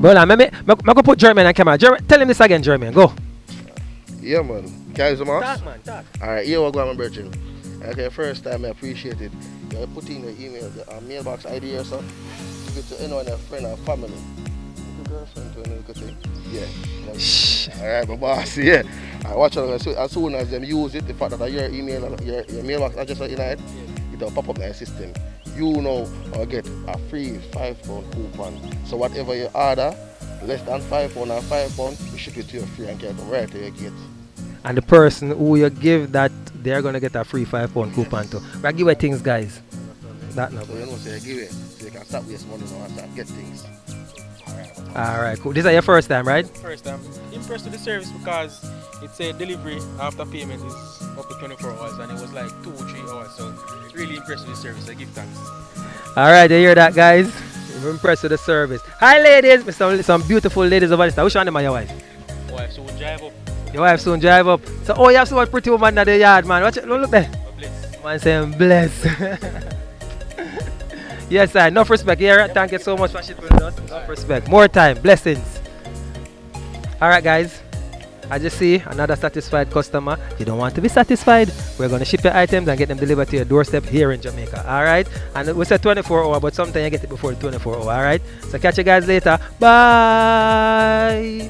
But I'm going put German on camera. Tell him this again, German. Go. Yeah, man. Can I use the mouse? Talk, man. Talk. Alright, here we go, my brethren. Okay, first time I appreciate it. You put in your email, the mailbox ID or something. You get to anyone, a friend or family. Your girlfriend to any good thing. Yeah. Shh. Alright, my boss, yeah. I watch out as soon as them use it, the fact that your email, your mailbox address in it, it'll pop up in the system. You know or get a free £5 coupon. So whatever you order, less than £5 or £5, we ship it to you free and get them right to your gate. And the person who you give that, they're going to get a free £5 coupon to. We give away things, guys. That no. So you know, so you give it, so you can start waste money now and start get things. Alright, cool. This is your first time, right? First time. Impressed with the service because it's a delivery after payment is up to 24 hours and it was like 2 or 3 hours. So really impressed with the service. I give thanks. Alright, you hear that, guys? We're impressed with the service. Hi, ladies. Some beautiful ladies over there. Which one of them are your wife? Wife, so we'll drive up. Your wife soon drive up. So, oh, you have so much pretty woman in the yard, man. Watch it. Look there. Bless. Man saying bless. Yes, sir. Enough respect. Yeah, thank you so much for shit with us. Enough respect. More time. Blessings. Alright, guys. As you see, another satisfied customer. You don't want to be satisfied? We're going to ship your items and get them delivered to your doorstep here in Jamaica. Alright? And we said 24 hours, but sometimes you get it before the 24 hours. Alright? So catch you guys later. Bye.